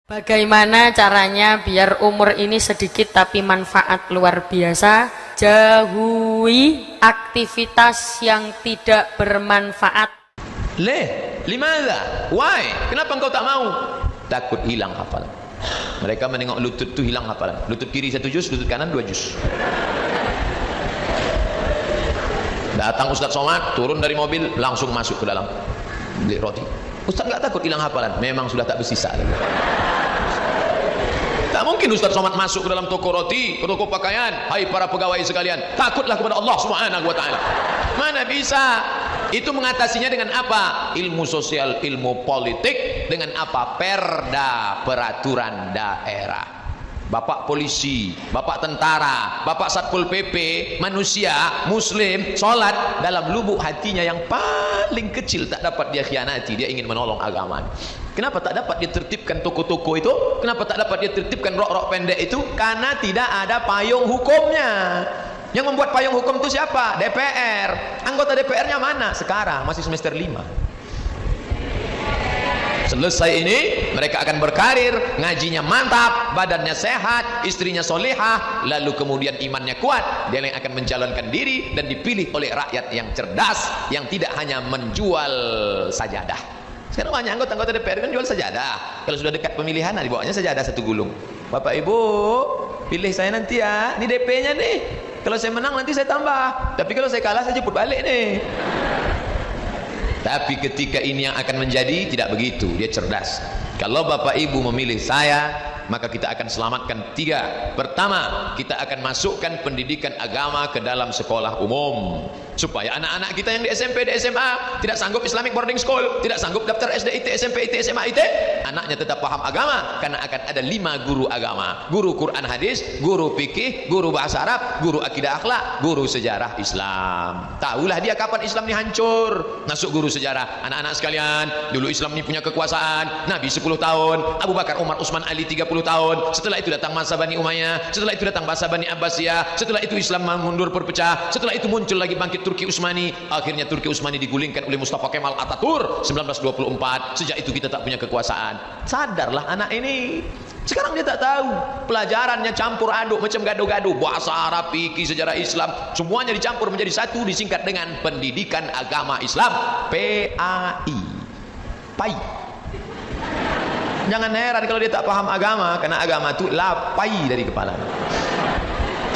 Bagaimana caranya biar umur ini sedikit tapi manfaat luar biasa? Jauhi aktivitas yang tidak bermanfaat. Limadha? Why? Kenapa engkau tak mau? Takut hilang hafalan. Mereka menengok lutut tu hilang hafalan. Lutut kiri 1 juz, lutut kanan 2 juz. Datang Ustaz Somad, turun dari mobil, langsung masuk ke dalam beli roti. Ustaz nggak takut hilang hafalan? Memang sudah tak bersisa lagi. Tak mungkin Ustaz Somad masuk ke dalam toko roti, ke toko pakaian. Hai para pegawai sekalian, takutlah kepada Allah Subhanahu wa taala. Mana bisa? Itu mengatasinya dengan apa? Ilmu sosial, ilmu politik, dengan apa? Perda, peraturan daerah. Bapak polisi, bapak tentara, bapak satpol PP, manusia, muslim, sholat, dalam lubuk hatinya yang paling kecil tak dapat dia khianati, dia ingin menolong agama. Kenapa tak dapat dia tertibkan toko-toko itu? Kenapa tak dapat dia tertibkan rok-rok pendek itu? Karena tidak ada payung hukumnya. Yang membuat payung hukum itu siapa? DPR. Anggota DPR-nya mana? Sekarang masih semester 5. Selesai ini mereka akan berkarir, ngajinya mantap, badannya sehat, istrinya solehah, lalu kemudian imannya kuat, dia yang akan menjalankan diri dan dipilih oleh rakyat yang cerdas, yang tidak hanya menjual sajadah. Sekarang banyak anggota DPR kan jual sajadah. Kalau sudah dekat pemilihan, dibawanya sajadah 1 gulung. Bapak Ibu, pilih saya nanti ya, ini DP-nya nih. Kalau saya menang nanti saya tambah, tapi kalau saya kalah saya jemput balik nih. Tapi ketika ini yang akan menjadi, tidak begitu, dia cerdas. Kalau Bapak Ibu memilih saya, maka kita akan selamatkan 3. Pertama, kita akan masukkan pendidikan agama ke dalam sekolah umum, supaya anak-anak kita yang di SMP, di SMA tidak sanggup Islamic boarding school, tidak sanggup daftar SD, IT, SMP, IT, SMA, IT, anaknya tetap paham agama, karena akan ada 5 guru agama: guru Quran hadis, guru fikih, guru bahasa Arab, guru akidah akhlak, guru sejarah Islam. Tahulah dia kapan Islam ini hancur. Masuk guru sejarah. Anak-anak sekalian, dulu Islam ini punya kekuasaan, Nabi 10 tahun, Abu Bakar, Umar, Utsman, Ali 30 tahun, setelah itu datang masa Bani Umayyah, setelah itu datang masa Bani Abbasiyah, setelah itu Islam mundur berpecah, setelah itu muncul lagi bangkit Turki Utsmani, akhirnya Turki Utsmani digulingkan oleh Mustafa Kemal Atatürk 1924. Sejak itu kita tak punya kekuasaan. Sadarlah anak ini. Sekarang dia tak tahu, pelajarannya campur aduk macam gado-gado, bahasa Arab, fikih, sejarah Islam, semuanya dicampur menjadi satu, disingkat dengan Pendidikan Agama Islam, PAI. PAI. Jangan heran kalau dia tak paham agama, karena agama itu lapai dari kepalanya,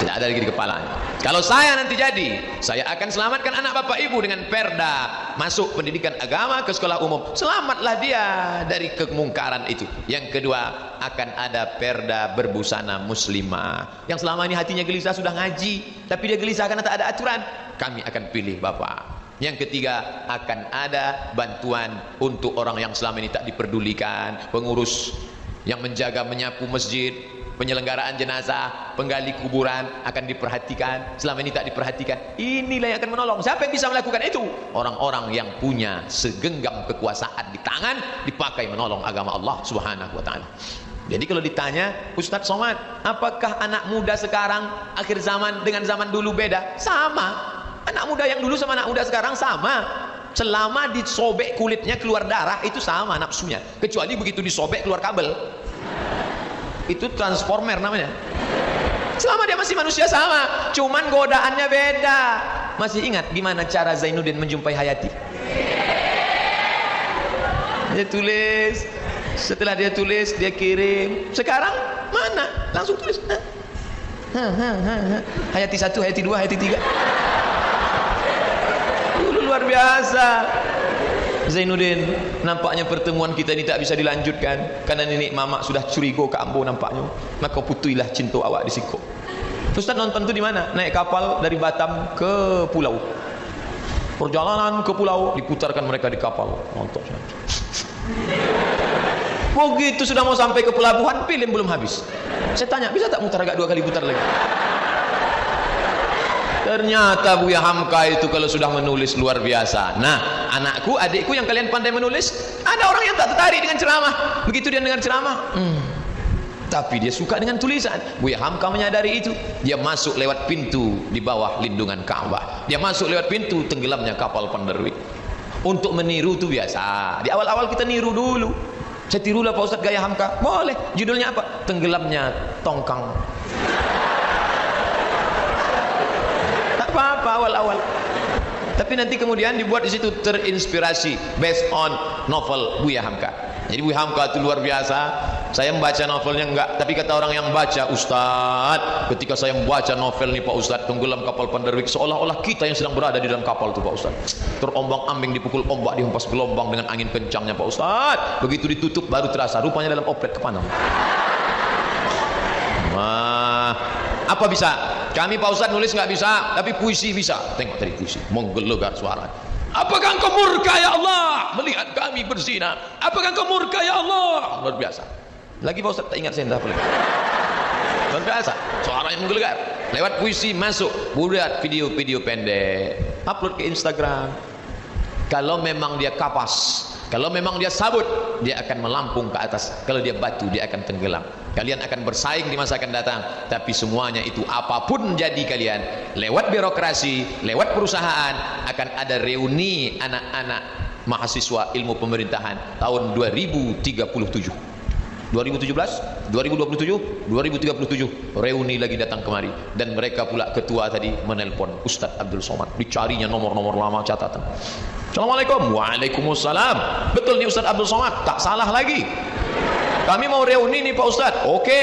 tidak ada lagi di kepalanya. Kalau saya nanti jadi, saya akan selamatkan anak Bapak Ibu dengan perda masuk pendidikan agama ke sekolah umum. Selamatlah dia dari kemungkaran itu. Yang kedua, akan ada perda berbusana muslimah. Yang selama ini hatinya gelisah sudah ngaji, tapi dia gelisah karena tak ada aturan. Kami akan pilih Bapak. Yang ketiga, akan ada bantuan untuk orang yang selama ini tak diperdulikan, pengurus yang menjaga menyapu masjid, penyelenggaraan jenazah, penggali kuburan akan diperhatikan. Selama ini tak diperhatikan. Inilah yang akan menolong. Siapa yang bisa melakukan itu? Orang-orang yang punya segenggam kekuasaan di tangan, dipakai menolong agama Allah Subhanahu wa taala. Jadi kalau ditanya, Ustaz Somad, apakah anak muda sekarang akhir zaman dengan zaman dulu beda? Sama. Anak muda yang dulu sama anak muda sekarang sama. Selama disobek kulitnya keluar darah, itu sama nafsunya. Kecuali begitu disobek keluar kabel, itu transformer namanya. Selama dia masih manusia sama, cuman godaannya beda. Masih ingat gimana cara Zainuddin menjumpai Hayati? Dia tulis, setelah dia tulis dia kirim. Sekarang mana? Langsung tulis. Hayati 1, Hayati 2, Hayati 3. Dulu luar biasa. Zainuddin, nampaknya pertemuan kita ini tak bisa dilanjutkan karena nenek mamak sudah curiga ke ambo nampaknya. Maka putuilah cinta awak di siko. Ustaz nonton tu di mana? Naik kapal dari Batam ke pulau. Perjalanan ke pulau, diputarkan mereka di kapal. Nonton. Begitu sudah mau sampai ke pelabuhan, film belum habis. Saya tanya, bisa tak mutar agak 2 kali putar lagi? Ternyata Buya Hamka itu kalau sudah menulis luar biasa. Nah, anakku, adikku yang kalian pandai menulis, ada orang yang tak tertarik dengan ceramah. Begitu dia dengar ceramah, tapi dia suka dengan tulisan. Buya Hamka menyadari itu. Dia masuk lewat pintu di bawah lindungan Ka'bah. Dia masuk lewat pintu tenggelamnya kapal Panderwit. Untuk meniru itu biasa. Di awal-awal kita niru dulu. Saya tirulah Pak Ustadz gaya Hamka. Boleh. Judulnya apa? Tenggelamnya tongkang. Tak apa-apa awal-awal. Tapi nanti kemudian dibuat di situ terinspirasi based on novel Buya Hamka. Jadi Buya Hamka itu luar biasa. Saya membaca novelnya enggak, tapi kata orang yang baca, Ustadz, ketika saya membaca novel nih Pak Ustadz, Tenggelam Kapal Panderwik, seolah-olah kita yang sedang berada di dalam kapal itu Pak Ustadz. Terombang-ambing, dipukul ombak, dihempas gelombang dengan angin kencangnya Pak Ustadz. Begitu ditutup baru terasa, rupanya dalam oplet kepanam. Wah, apa bisa? Kami Pak Ustadz nulis nggak bisa, tapi puisi bisa. Tengok tadi puisi, menggelegar suara. Apakah engkau murka ya Allah melihat kami berzina? Apakah engkau murka ya Allah? Luar biasa. Lagi Pak Ustadz tak ingat saya entah apa lagi. Luar biasa, suaranya menggelegar. Lewat puisi masuk, buat video-video pendek, upload ke Instagram. Kalau memang dia kapas, kalau memang dia sabut, dia akan melampung ke atas. Kalau dia batu, dia akan tenggelam. Kalian akan bersaing di masa akan datang. Tapi semuanya itu apapun jadi kalian, lewat birokrasi, lewat perusahaan, akan ada reuni anak-anak mahasiswa ilmu pemerintahan tahun 2037. 2017, 2027, 2037 reuni lagi datang kemari, dan mereka pula ketua tadi menelpon Ustadz Abdul Somad, dicarinya nomor-nomor lama catatan. Assalamualaikum. Waalaikumsalam. Betul nih Ustadz Abdul Somad, tak salah lagi. Kami mau reuni nih Pak Ustadz. Oke.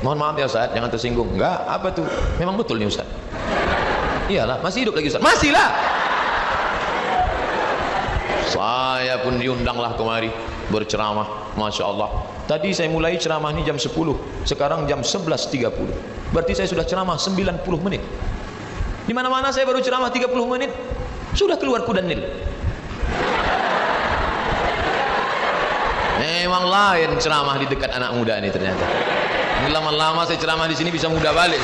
Mohon maaf ya Ustadz, jangan tersinggung. Enggak, apa tuh? Memang betul nih Ustadz. Iyalah, masih hidup lagi Ustadz. Masih lah. Saya pun diundanglah kemari berceramah. Masya Allah. Tadi saya mulai ceramah ini jam 10, sekarang jam 11.30. Berarti saya sudah ceramah 90 menit. Di mana-mana saya baru ceramah 30 menit, sudah keluar kuda Nil. Memang lain ceramah di dekat anak muda ini ternyata. Ini lama-lama saya ceramah di sini bisa muda balik.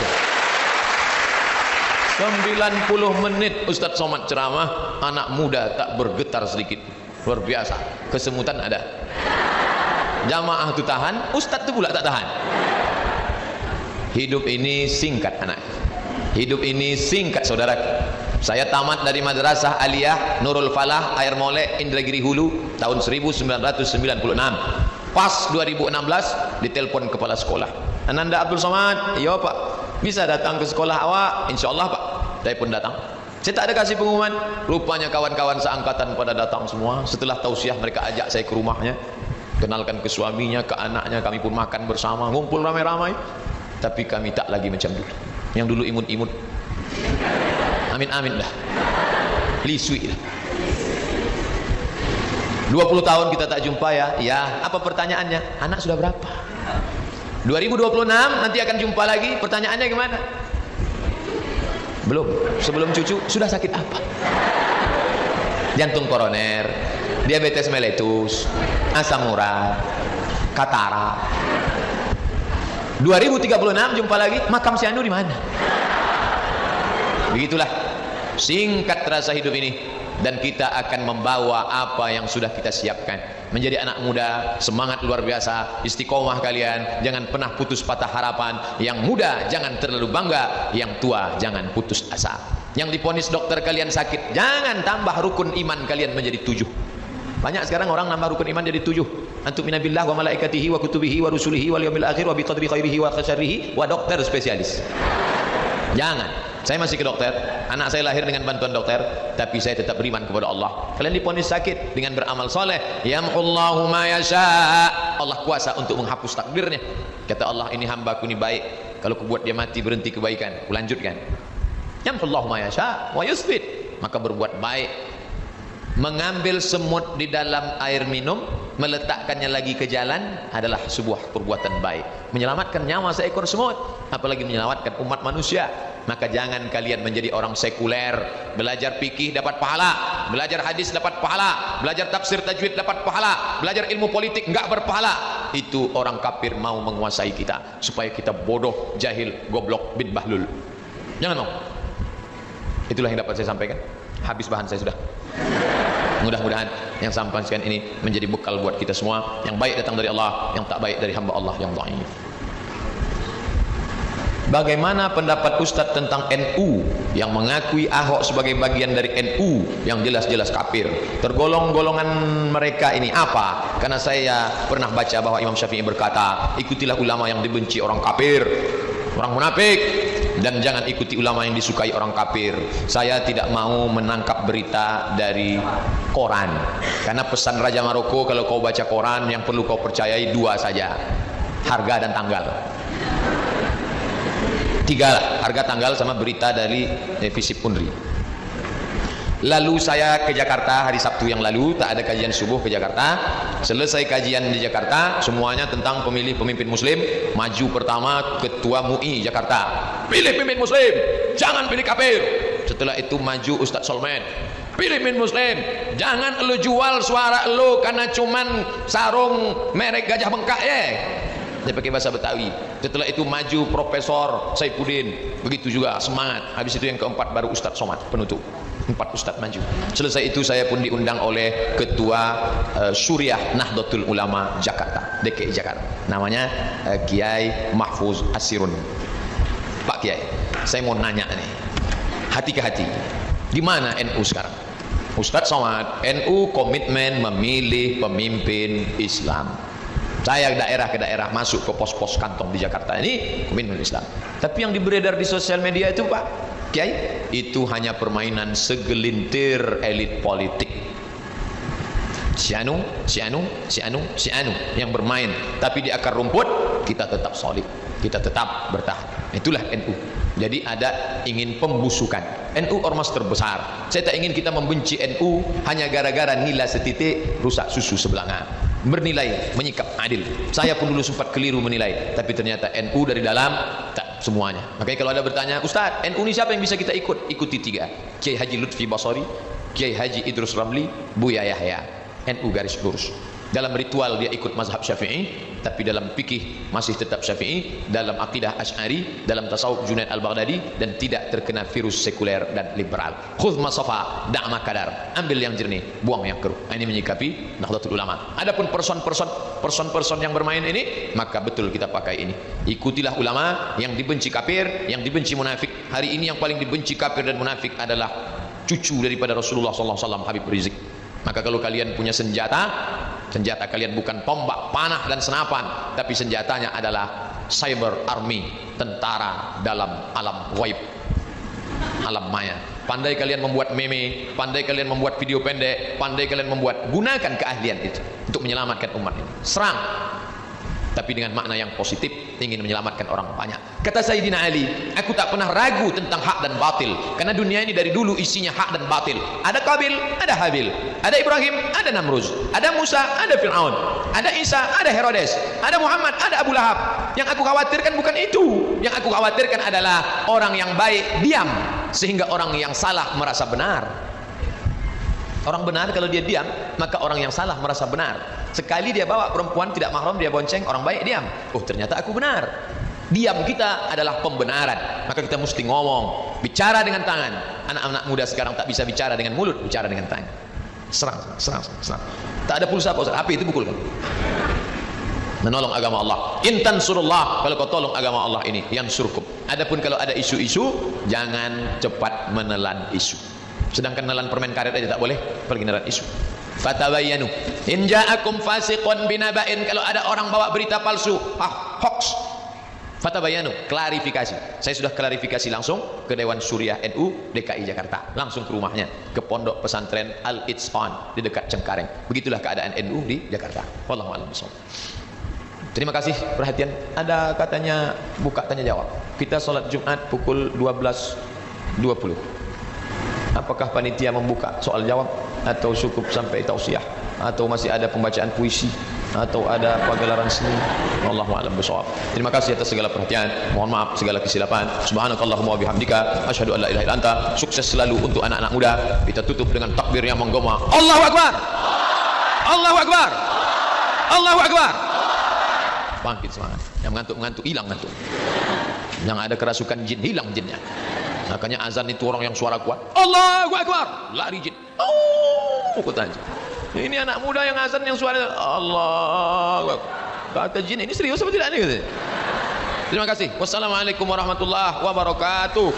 90 menit Ustadz Somad ceramah, anak muda tak bergetar sedikit. Luar biasa, kesemutan ada. Jamaah itu tahan, Ustadz itu pula tak tahan. Hidup ini singkat anak. Hidup ini singkat saudara. Saya tamat dari Madrasah Aliyah Nurul Falah Air Molek Indragiri Hulu tahun 1996. Pas 2016 ditelepon kepala sekolah, Ananda Abdul Somad, iya Pak, bisa datang ke sekolah awak? Insya Allah Pak. Saya pun datang. Saya tak ada kasih pengumuman. Rupanya kawan-kawan seangkatan pada datang semua. Setelah tausiah mereka ajak saya ke rumahnya, kenalkan ke suaminya, ke anaknya. Kami pun makan bersama, ngumpul ramai-ramai. Tapi kami tak lagi macam dulu. Yang dulu imut-imut, amin-amin dah, lisui dah. 20 tahun kita tak jumpa ya. Ya, apa pertanyaannya? Anak sudah berapa? 2026 nanti akan jumpa lagi. Pertanyaannya gimana? Belum. Sebelum cucu sudah sakit apa? Jantung koroner, diabetes mellitus, asam urat, katarak. 2036 jumpa lagi. Makam si Anu di mana? Begitulah singkat terasa hidup ini. Dan kita akan membawa apa yang sudah kita siapkan. Menjadi anak muda, semangat luar biasa, istiqomah kalian, jangan pernah putus patah harapan. Yang muda jangan terlalu bangga, yang tua jangan putus asa. Yang diponis dokter kalian sakit, jangan tambah rukun iman kalian menjadi 7. Banyak sekarang orang nambah rukun iman jadi 7. Antum minabillah wa malaikatihi wa kutubihi wa rusulihi wal yaumil akhir wa biqadri khairihi wa syarrihi wa dokter spesialis. Jangan. Saya masih ke dokter, anak saya lahir dengan bantuan dokter, tapi saya tetap beriman kepada Allah. Kalian diponis sakit dengan beramal soleh, yamhullahu ma yasha. Allah kuasa untuk menghapus takdirnya. Kata Allah, ini hambaku ini baik, kalau kubuat dia mati berhenti kebaikan, kulanjutkan. Yamhullahu ma yasha wa yusbit. Maka berbuat baik. Mengambil semut di dalam air minum, meletakkannya lagi ke jalan adalah sebuah perbuatan baik. Menyelamatkan nyawa seekor semut, apalagi menyelamatkan umat manusia. Maka jangan kalian menjadi orang sekuler. Belajar fikih dapat pahala, belajar hadis dapat pahala, belajar tafsir tajwid dapat pahala, belajar ilmu politik enggak berpahala. Itu orang kafir mau menguasai kita supaya kita bodoh, jahil, goblok, bin bahlul. Jangan mau. Itulah yang dapat saya sampaikan. Habis bahan saya sudah. Mudah-mudahan yang sampaikan ini menjadi bekal buat kita semua. Yang baik datang dari Allah, yang tak baik dari hamba Allah yang dhaif. Bagaimana pendapat Ustadz tentang NU yang mengakui Ahok sebagai bagian dari NU yang jelas-jelas kafir? Tergolong golongan mereka ini apa? Karena saya pernah baca bahwa Imam Syafi'i berkata, ikutilah ulama yang dibenci orang kafir, orang munafik, dan jangan ikuti ulama yang disukai orang kafir. Saya tidak mau menangkap berita dari koran, karena pesan Raja Maroko, kalau kau baca koran yang perlu kau percayai dua saja, harga dan tanggal. Tiga lah, harga, tanggal, sama berita dari Visip Unri. Lalu saya ke Jakarta hari Sabtu yang lalu, tak ada kajian subuh ke Jakarta. Selesai kajian di Jakarta, semuanya tentang pemilih pemimpin muslim. Maju pertama Ketua MUI Jakarta, pilih pemimpin muslim, jangan pilih kafir. Setelah itu maju Ustadz Solmen, pilih pemimpin muslim, jangan lo jual suara lo karena cuman sarung merek Gajah Bengkak ya. Dia pakai bahasa Betawi. Setelah itu maju Profesor Saifuddin, begitu juga semangat. Habis itu yang keempat baru Ustadz Somad penutup. 4 Ustadz maju. Selesai itu saya pun diundang oleh Ketua Suriah Nahdlatul Ulama Jakarta, DKI Jakarta. Namanya Kiai Mahfuz Asirun. Pak Kiai, saya mau nanya nih, hati ke hati, di mana NU sekarang? Ustadz Somad, NU komitmen memilih pemimpin Islam. Saya daerah ke daerah, masuk ke pos-pos kantong di Jakarta ini komitmen Islam. Tapi yang beredar di sosial media itu Pak Kiai, itu hanya permainan segelintir elit politik. Si anu yang bermain, tapi di akar rumput kita tetap solid, kita tetap bertahan. Itulah NU. Jadi ada ingin pembusukan. NU ormas terbesar. Saya tak ingin kita membenci NU hanya gara-gara nilai setitik rusak susu sebelanga. Bernilai, menyikap adil. Saya pun dulu sempat keliru menilai, tapi ternyata NU dari dalam tak semuanya. Makanya kalau ada bertanya, Ustaz, NU ini siapa yang bisa kita ikut? Ikuti 3: Kiai Haji Lutfi Basori, Kiai Haji Idrus Ramli, Buya Yahya. NU garis lurus. Dalam ritual dia ikut mazhab Syafi'i, tapi dalam fikih masih tetap Syafi'i, dalam akidah Asy'ari, dalam tasawuf Junaid Al-Baghdadi, dan tidak terkena virus sekuler dan liberal. Khudh ma safa, da' ma kadar. Ambil yang jernih, buang yang keruh. Ini menyikapi Nahdlatul Ulama. Adapun person yang bermain ini, maka betul kita pakai ini. Ikutilah ulama yang dibenci kafir, yang dibenci munafik. Hari ini yang paling dibenci kafir dan munafik adalah cucu daripada Rasulullah SAW, Habib Rizik. Maka kalau kalian punya senjata kalian bukan tombak, panah dan senapan, tapi senjatanya adalah cyber army, tentara dalam alam gaib, alam maya. Pandai kalian membuat meme, pandai kalian membuat video pendek, pandai kalian membuat, gunakan keahlian itu untuk menyelamatkan umat ini. Serang, tapi dengan makna yang positif, ingin menyelamatkan orang banyak. Kata Sayyidina Ali, aku tak pernah ragu tentang hak dan batil, karena dunia ini dari dulu isinya hak dan batil. Ada Qabil, ada Habil, ada Ibrahim, ada Namruz, ada Musa, ada Fir'aun, ada Isa, ada Herodes, ada Muhammad, ada Abu Lahab. Yang aku khawatirkan bukan itu. Yang aku khawatirkan adalah orang yang baik diam, sehingga orang yang salah merasa benar. Orang benar kalau dia diam, maka orang yang salah merasa benar. Sekali dia bawa perempuan tidak mahram, dia bonceng, orang baik diam. Oh, ternyata aku benar. Diam kita adalah pembenaran. Maka kita mesti ngomong, bicara dengan tangan. Anak-anak muda sekarang tak bisa bicara dengan mulut, bicara dengan tangan. Serang. Tak ada pulsa Pak Ustaz, api itu pukul kan. Menolong agama Allah. Intan surullah, kalau kau tolong agama Allah ini, yang surkum. Adapun kalau ada isu-isu, jangan cepat menelan isu. Sedangkan nelan permen karet aja tak boleh, apalagi nelan isu. Fatabayyanu in ja'akum fasiqun binaba'in, kalau ada orang bawa berita palsu, hoax, fatabayyanu, klarifikasi. Saya sudah klarifikasi langsung ke Dewan Suriah NU DKI Jakarta, langsung ke rumahnya, ke pondok pesantren Al-Itzan di dekat Cengkareng. Begitulah keadaan NU di Jakarta. Wallahu a'lam bishawab. Terima kasih perhatian. Ada katanya buka tanya jawab. Kita sholat Jumat pukul 12.20. Apakah panitia membuka soal jawab, atau cukup sampai tausiah, atau masih ada pembacaan puisi, atau ada pagelaran seni? Wallahu a'lam bishawab. Terima kasih atas segala perhatian. Mohon maaf segala kesilapan. Subhanakallahumma wa bihamdika asyhadu an la ilaha illa anta. Sukses selalu untuk anak-anak muda. Kita tutup dengan takbir yang menggema. Allahu akbar. Allahu akbar. Allahu akbar. Bangkit semangat. Yang mengantuk-mengantuk hilang ngantuk. Yang ada kerasukan jin hilang jinnya. Makanya azan itu orang yang suara kuat, Allahu Akbar, lari jin. Oh, kata jin. Ini anak muda yang azan yang suara Allahu Akbar. Kata jin, ini serius apa tidak nih? Terima kasih. Wassalamualaikum warahmatullahi wabarakatuh.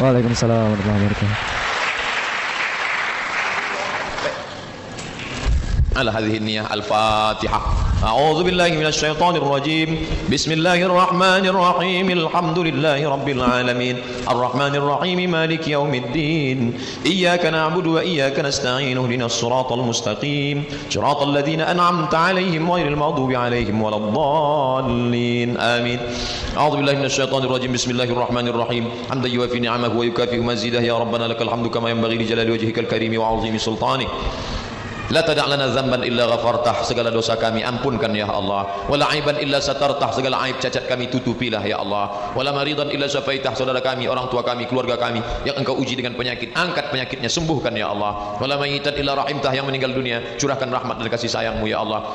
Waalaikumsalam warahmatullahi wabarakatuh. على هذه النية الفاتحة. أعوذ بالله من الشيطان الرجيم. بسم الله الرحمن الرحيم. الحمد لله رب العالمين الرحمن الرحيم مالك يوم الدين إياك نعبد وإياك نستعين اهدنا الصراط المستقيم صراط الذين أنعمت عليهم غير المغضوب عليهم ولا الضالين آمين. أعوذ بالله من الشيطان الرجيم. بسم الله الرحمن الرحيم حمدا يوافي نعمه ويكافئ مزيده يا ربنا لك الحمد كما ينبغي لجلال وجهك الكريم وعظيم سلطانك. La tada' lana dzamban illa ghafartah, segala dosa kami ampunkan ya Allah. Wala aiban illa satartah, segala aib cacat kami tutupilah ya Allah. Wala maridan illa syafaitah, saudara kami, orang tua kami, keluarga kami yang engkau uji dengan penyakit, angkat penyakitnya, sembuhkan ya Allah. Wala mayitan illa rahimtah, yang meninggal dunia curahkan rahmat dan kasih sayangmu ya Allah.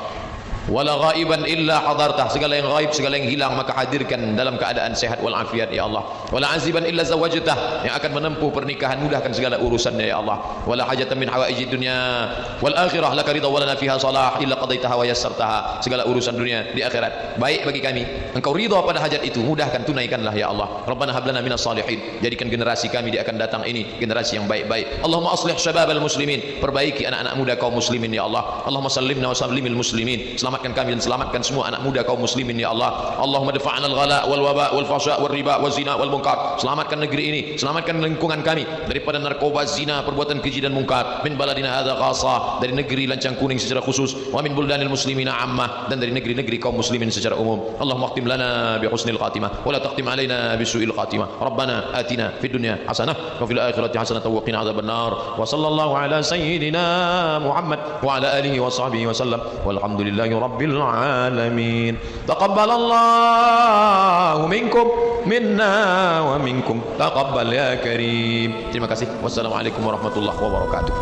Wala ghaiban illa hadartah, segala yang ghaib, segala yang hilang maka hadirkan dalam keadaan sehat wal afiat ya Allah. Wala aziban illa zawajtah, yang akan menempuh pernikahan mudahkan segala urusannya ya Allah. Wala hajatan min hawaijid dunya wal akhirah laka ridha walana fiha salah illa qadaitaha wa yassartaha, segala urusan dunia di akhirat baik bagi kami, engkau ridha pada hajat itu, mudahkan, tunaikanlah ya Allah. Rabbana hab lana minas salihin, jadikan generasi kami di akan datang ini generasi yang baik-baik. Allahumma aslih syababal muslimin, perbaiki anak-anak muda kaum muslimin ya Allah. Allahumma sallimna wa sallimil muslimin, selamatkan kami dan selamatkan semua anak muda kaum muslimin ya Allah. Allahumma dafa'na al-ghala wal waba wal fahsya wal riba wal zina wal munkar, selamatkan negeri ini, selamatkan lingkungan kami daripada narkoba, zina, perbuatan keji dan munkar. Min baladina hadza khassa, dari negeri Lancang Kuning secara khusus, wa min buldanil muslimina ammah, dan dari negeri-negeri kaum muslimin secara umum. Allahumma khtim lana bi husnil khatimah wa la takhtim alaina bi su'il khatimah. Rabbana atina fid dunya hasanah wa fil akhirati hasanah wa qina adzaban nar. Wa sallallahu ala sayyidina Muhammad wa ala alihi wa sahbihi wa sallam. Walhamdulillahi rabbil alamin. Taqabbalallahu minkum minna wa minkum taqabbal ya karim. Terima kasih. Wassalamualaikum warahmatullahi wabarakatuh.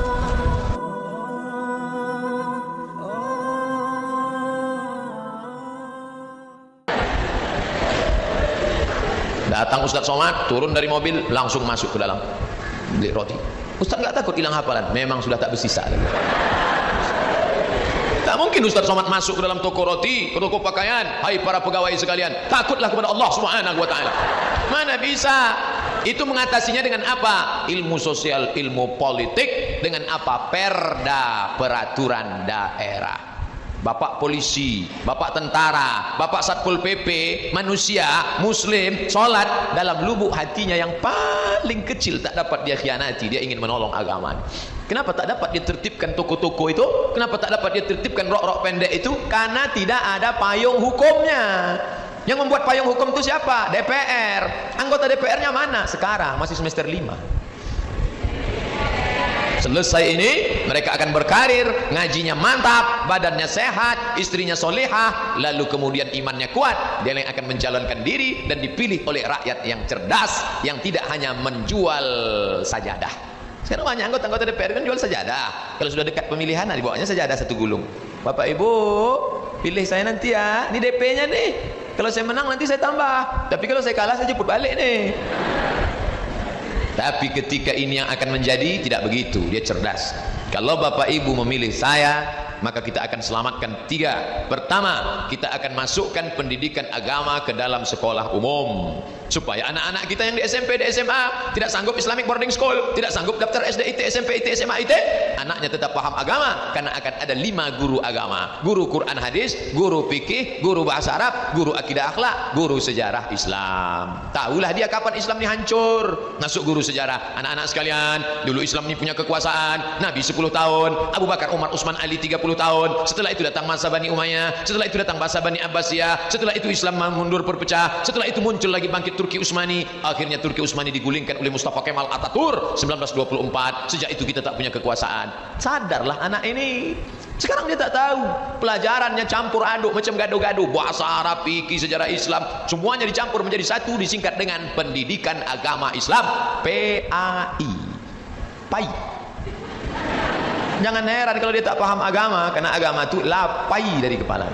Datang Ustaz Somad, turun dari mobil, langsung masuk ke dalam beli roti. Ustaz nggak takut hilang hafalan? Memang sudah tak bersisa lagi. Tak mungkin Ustaz Somad masuk ke dalam toko roti, ke toko pakaian. Hai para pegawai sekalian, takutlah kepada Allah Subhanahu wa taala. Mana bisa? Itu mengatasinya dengan apa? Ilmu sosial, ilmu politik, dengan apa? Perda, peraturan daerah. Bapak polisi, bapak tentara, bapak satpol PP, manusia, muslim, sholat, dalam lubuk hatinya yang paling kecil tak dapat dia khianati, dia ingin menolong agama. Kenapa tak dapat dia tertibkan toko-toko itu? Kenapa tak dapat dia tertibkan rok-rok pendek itu? Karena tidak ada payung hukumnya. Yang membuat payung hukum itu siapa? DPR. Anggota DPR-nya mana? Sekarang masih semester 5. Selesai ini mereka akan berkarir, ngajinya mantap, badannya sehat, istrinya solehah, lalu kemudian imannya kuat, dia yang akan mencalonkan diri dan dipilih oleh rakyat yang cerdas, yang tidak hanya menjual sajadah. Sekarang banyak anggota DPR kan jual sajadah. Kalau sudah dekat pemilihan, dibawanya sajadah satu gulung. Bapak Ibu, pilih saya nanti ya, ini DP-nya nih. Kalau saya menang nanti saya tambah, tapi kalau saya kalah saya jemput balik nih. Tapi ketika ini yang akan menjadi, tidak begitu, dia cerdas. Kalau Bapak Ibu memilih saya, maka kita akan selamatkan 3. Pertama, kita akan masukkan pendidikan agama ke dalam sekolah umum, supaya anak-anak kita yang di SMP, di SMA tidak sanggup Islamic boarding school, tidak sanggup daftar SD, IT, SMP, IT, SMA, IT, anaknya tetap paham agama, karena akan ada 5 guru agama: guru Quran hadis, guru fikih, guru bahasa Arab, guru akidah akhlak, guru sejarah Islam. Tahulah dia kapan Islam ini hancur. Masuk guru sejarah. Anak-anak sekalian, dulu Islam ini punya kekuasaan, Nabi 10 tahun, Abu Bakar, Umar, Utsman, Ali 30 tahun. Setelah itu datang masa Bani Umayyah, setelah itu datang masa Bani Abbasiyah, setelah itu Islam mundur berpecah, setelah itu muncul lagi bangkit Turki Utsmani. Akhirnya Turki Utsmani digulingkan oleh Mustafa Kemal Atatürk 1924. Sejak itu kita tak punya kekuasaan. Sadarlah anak ini. Sekarang dia tak tahu. Pelajarannya campur aduk macam gado-gado. Bahasa Arab, fikih, sejarah Islam, semuanya dicampur menjadi satu, disingkat dengan Pendidikan Agama Islam, PAI. PAI. Jangan heran kalau dia tak paham agama, karena agama itu lapai dari kepala.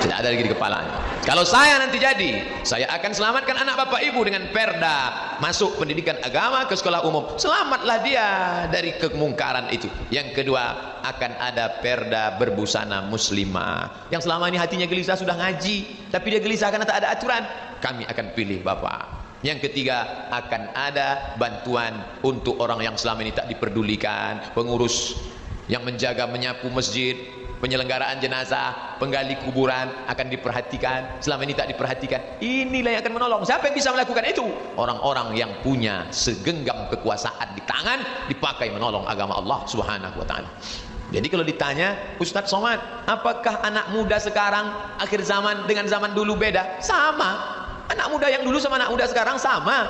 Tidak ada lagi di kepalanya. Kalau saya nanti jadi, saya akan selamatkan anak bapak ibu dengan perda masuk pendidikan agama ke sekolah umum. Selamatlah dia dari kemungkaran itu. Yang kedua, akan ada perda berbusana muslimah. Yang selama ini hatinya gelisah sudah ngaji, tapi dia gelisah karena tak ada aturan. Kami akan pilih bapak. Yang ketiga, akan ada bantuan untuk orang yang selama ini tak diperdulikan, pengurus yang menjaga menyapu masjid, penyelenggaraan jenazah, penggali kuburan akan diperhatikan. Selama ini tak diperhatikan, inilah yang akan menolong. Siapa yang bisa melakukan itu? Orang-orang yang punya segenggam kekuasaan di tangan, dipakai menolong agama Allah Subhanahu wa ta'ala. Jadi kalau ditanya, Ustadz Somad, apakah anak muda sekarang akhir zaman dengan zaman dulu beda? Sama. Anak muda yang dulu sama anak muda sekarang sama.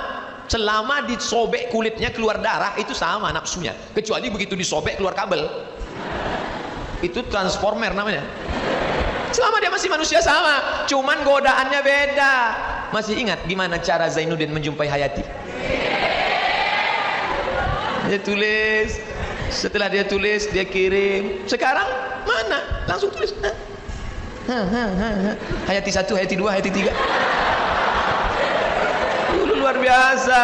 Selama disobek kulitnya keluar darah, itu sama nafsunya. Kecuali begitu disobek keluar kabel, itu transformer namanya. Selama dia masih manusia sama, cuman godaannya beda. Masih ingat gimana cara Zainuddin menjumpai Hayati? Dia tulis, setelah dia tulis dia kirim. Sekarang mana? Langsung tulis. Hayati 1, Hayati 2, Hayati 3. Dulu luar biasa.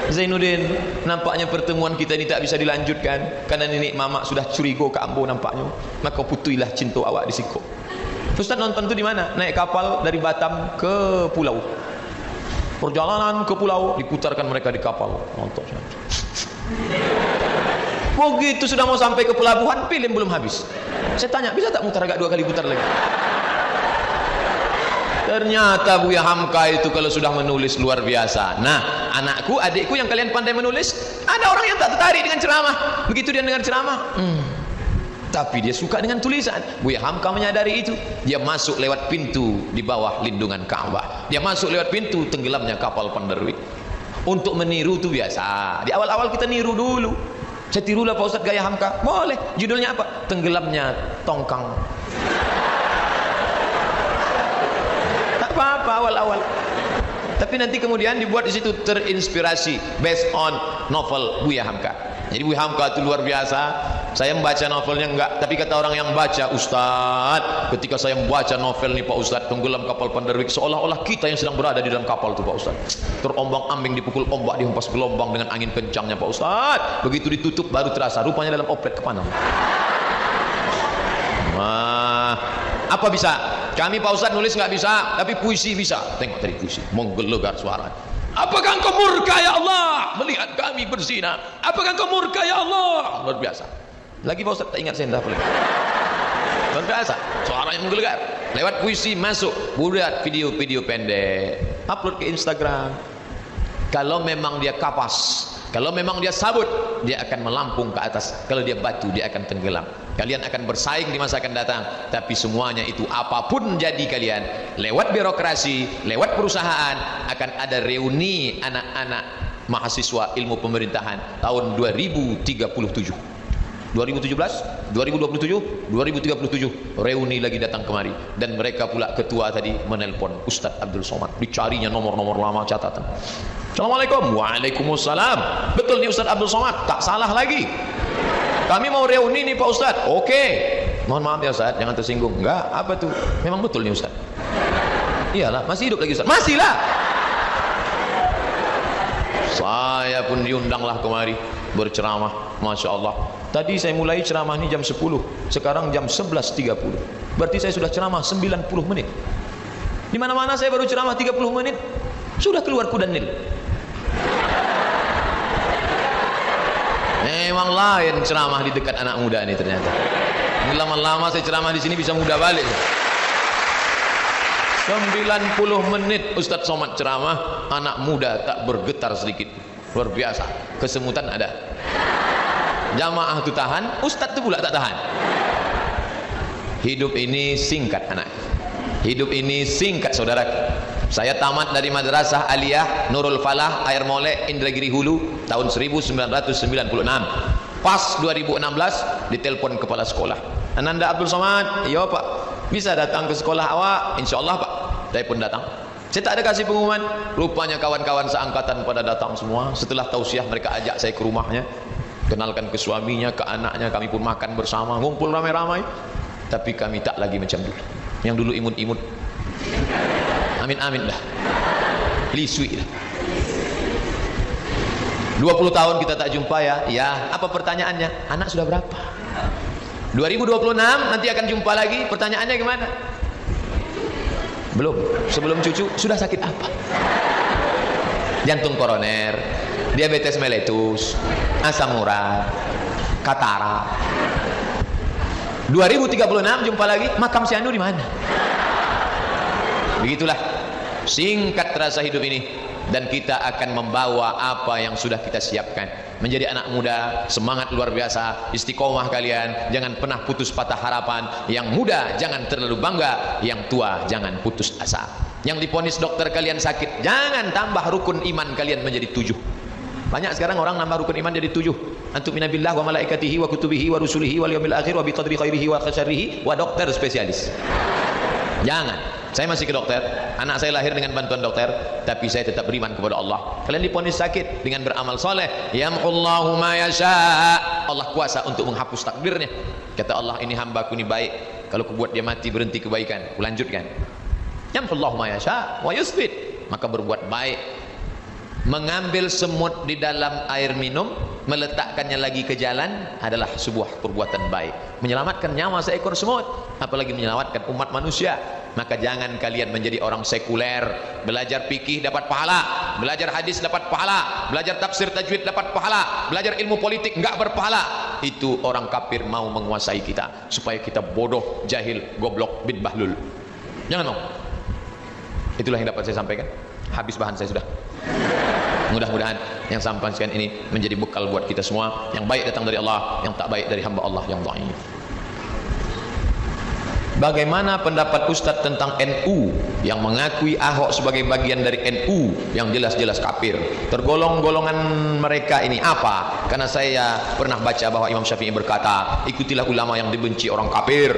Zainuddin, nampaknya pertemuan kita ini tak bisa dilanjutkan karena nenek mamak sudah curigo ke Ambo nampaknya. Maka putuilah cinta awak di Siko. Ustaz nonton tu di mana? Naik kapal dari Batam ke pulau. Perjalanan ke pulau, diputarkan mereka di kapal. Nonton. Begitu sudah mau sampai ke pelabuhan, film belum habis. Saya tanya, bisa tak mutar agak 2 kali putar lagi? Ternyata Buya Hamka itu kalau sudah menulis luar biasa. Nah, anakku, adikku yang kalian pandai menulis, ada orang yang tak tertarik dengan ceramah. Begitu dia dengar ceramah, tapi dia suka dengan tulisan. Buya Hamka menyadari itu. Dia masuk lewat pintu di bawah lindungan Ka'bah. Dia masuk lewat pintu tenggelamnya kapal Panderwit. Untuk meniru itu biasa. Di awal-awal kita niru dulu. Saya tirulah Pak Ustadz gaya Hamka. Boleh. Judulnya apa? Tenggelamnya Tongkang. Apa-apa awal-awal, tapi nanti kemudian dibuat di situ terinspirasi based on novel Buya Hamka. Jadi Buya Hamka itu luar biasa. Saya membaca novelnya enggak, tapi kata orang yang baca, Ustadz, ketika saya membaca novel nih Pak Ustadz, tenggelam kapal Panderwik, seolah-olah kita yang sedang berada di dalam kapal itu Pak Ustadz. Terombang-ambing, dipukul ombak, dihempas gelombang dengan angin kencangnya Pak Ustadz. Begitu ditutup baru terasa rupanya dalam oplet kepanan. Wah, apa bisa? Kami Pak Ustadz nulis nggak bisa, tapi puisi bisa. Tengok tadi puisi, menggelegar suara. Apakah engkau murka ya Allah melihat kami berzina? Apakah engkau murka ya Allah? Luar biasa. Lagi Pak Ustadz tak ingat saya dah boleh. Luar biasa, suaranya menggelegar. Lewat puisi masuk, buat video-video pendek, upload ke Instagram. Kalau memang dia kapas, kalau memang dia sabut, dia akan melampung ke atas. Kalau dia batu, dia akan tenggelam. Kalian akan bersaing di masa akan datang. Tapi semuanya itu apapun jadi kalian, lewat birokrasi, lewat perusahaan, akan ada reuni anak-anak mahasiswa ilmu pemerintahan tahun 2037. 2017, 2027, 2037 reuni lagi datang kemari, dan mereka pula ketua tadi menelpon Ustadz Abdul Somad, dicarinya nomor-nomor lama catatan. Assalamualaikum. Waalaikumsalam. Betul nih Ustadz Abdul Somad, tak salah lagi. Kami mau reuni nih Pak Ustadz. Oke. Mohon maaf ya Ustadz, jangan tersinggung. Enggak, apa tuh? Memang betul nih Ustadz. Iyalah, masih hidup lagi Ustadz. Masih lah. Saya pun diundanglah kemari berceramah. Masya Allah. Tadi saya mulai ceramah ini jam 10, sekarang jam 11.30. Berarti saya sudah ceramah 90 menit. Di mana-mana saya baru ceramah 30 menit, sudah keluar kuda nil. Memang lain ceramah di dekat anak muda ini ternyata. Ini lama-lama saya ceramah di sini bisa muda balik. 90 menit Ustadz Somad ceramah, anak muda tak bergetar sedikit. Luar biasa. Kesemutan ada. Jamaah itu tahan, Ustadz itu pula tak tahan. Hidup ini singkat anak. Hidup ini singkat saudara. Saya tamat dari Madrasah Aliyah Nurul Falah Air Molek Indragiri Hulu tahun 1996. Pas 2016 ditelepon kepala sekolah, Ananda Abdul Somad, iya Pak, bisa datang ke sekolah awak? InsyaAllah Pak. Saya pun datang. Saya tak ada kasih pengumuman. Rupanya kawan-kawan seangkatan pada datang semua. Setelah tausiah mereka ajak saya ke rumahnya, kenalkan ke suaminya, ke anaknya. Kami pun makan bersama, ngumpul ramai-ramai. Tapi kami tak lagi macam dulu. yang dulu imut-imut. Amin-amin dah. Lisui dah. 20 tahun kita tak jumpa ya. Ya, apa pertanyaannya? Anak sudah berapa? 2026 nanti akan jumpa lagi. Pertanyaannya gimana? Belum. Sebelum cucu sudah sakit apa? Jantung koroner, diabetes mellitus, asam urat, katarak. 2036 jumpa lagi. Makam si Anu di mana? Begitulah singkat terasa hidup ini. Dan kita akan membawa apa yang sudah kita siapkan. Menjadi anak muda, semangat luar biasa, istiqomah kalian, jangan pernah putus patah harapan. Yang muda jangan terlalu bangga, yang tua jangan putus asa. Yang diponis dokter kalian sakit, jangan tambah rukun iman kalian menjadi 7. Banyak sekarang orang nambah rukun iman jadi 7. Antumina billah wa malaikatihi wa kutubihi wa rusulihi wal yaumil akhir wa biqadri khairihi wa syarrihi wa dokter spesialis. Jangan. Saya masih ke dokter, anak saya lahir dengan bantuan dokter, tapi saya tetap beriman kepada Allah. Kalian diponis sakit dengan beramal soleh, yamhullahu ma yasha. Allah kuasa untuk menghapus takdirnya. Kata Allah, ini hambaku ini baik, kalau kubuat dia mati berhenti kebaikan, kulanjutkan. Yamhullahu ma yasha wa yusbit. Maka berbuat baik, mengambil semut di dalam air minum, meletakkannya lagi ke jalan adalah sebuah perbuatan baik. Menyelamatkan nyawa seekor semut, apalagi menyelamatkan umat manusia. Maka jangan kalian menjadi orang sekuler. Belajar fikih dapat pahala, belajar hadis dapat pahala, belajar tafsir tajwid dapat pahala, belajar ilmu politik enggak berpahala. Itu orang kafir mau menguasai kita supaya kita bodoh, jahil, goblok, bin bahlul. Jangan mau. Itulah yang dapat saya sampaikan. Habis bahan saya sudah. Mudah-mudahan yang sampaikan ini menjadi bekal buat kita semua. Yang baik datang dari Allah, yang tak baik dari hamba Allah yang dhaif. Bagaimana pendapat Ustadz tentang NU yang mengakui Ahok sebagai bagian dari NU yang jelas-jelas kafir? Tergolong golongan mereka ini apa? Karena saya pernah baca bahwa Imam Syafi'i berkata, ikutilah ulama yang dibenci orang kafir,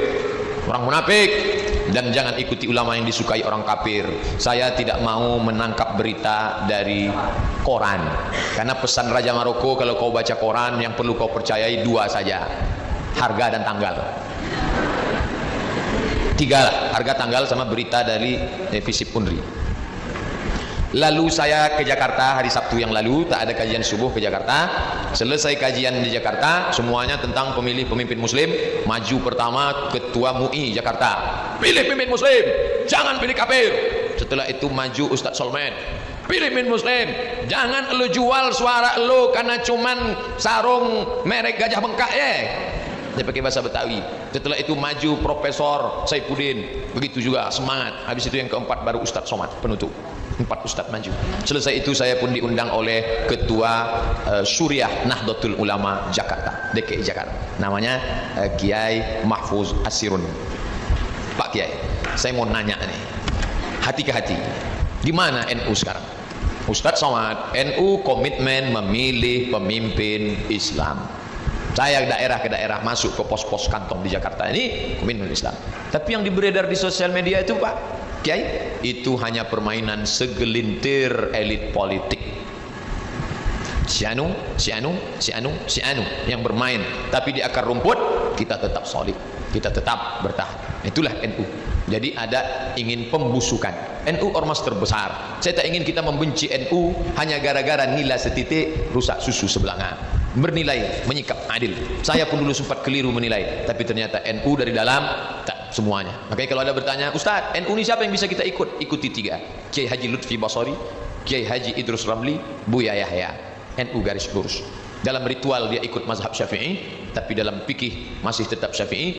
orang munafik, dan jangan ikuti ulama yang disukai orang kafir. Saya tidak mau menangkap berita dari koran, karena pesan Raja Maroko, kalau kau baca koran yang perlu kau percayai 2 saja, harga dan tanggal. 3 lah, harga, tanggal, sama berita dari Visip Unri. Lalu saya ke Jakarta hari Sabtu yang lalu, tak ada kajian subuh ke Jakarta. Selesai kajian di Jakarta, semuanya tentang pemilih pemimpin muslim. Maju pertama Ketua MUI Jakarta, pilih pemimpin muslim, jangan pilih kafir. Setelah itu maju Ustadz Solmed, pilih pemimpin muslim, jangan lu jual suara lu karena cuman sarung merek Gajah Bengkak ya. Dia pakai bahasa Betawi. Setelah itu maju Profesor Saifuddin, begitu juga semangat. Habis itu yang keempat baru Ustadz Somad penutup. 4 Ustadz maju. Selesai itu saya pun diundang oleh Ketua Suriah Nahdlatul Ulama Jakarta, DKI Jakarta. Namanya Kiai Mahfuz Asirun. Pak Kiai, saya mau nanya nih, hati ke hati, di mana NU sekarang? Ustadz Somad, NU komitmen memilih pemimpin Islam. Saya daerah ke daerah, masuk ke pos-pos kantong di Jakarta ini komitmen Islam. Tapi yang beredar di sosial media itu Pak Kiai, itu hanya permainan segelintir elit politik. Si anu yang bermain, tapi di akar rumput kita tetap solid, kita tetap bertahan. Itulah NU. Jadi ada ingin pembusukan. NU ormas terbesar. Saya tak ingin kita membenci NU hanya gara-gara nilai setitik rusak susu sebelanga. Bernilai, menyikap adil. Saya pun dulu sempat keliru menilai, tapi ternyata NU dari dalam tak semuanya. Makanya kalau ada bertanya, Ustaz, NU ini siapa yang bisa kita ikut? Ikuti 3. Kiai Haji Lutfi Basori, Kiai Haji Idrus Ramli, Buya Yahya. NU garis lurus. Dalam ritual dia ikut mazhab Syafi'i, tapi dalam fikih masih tetap Syafi'i.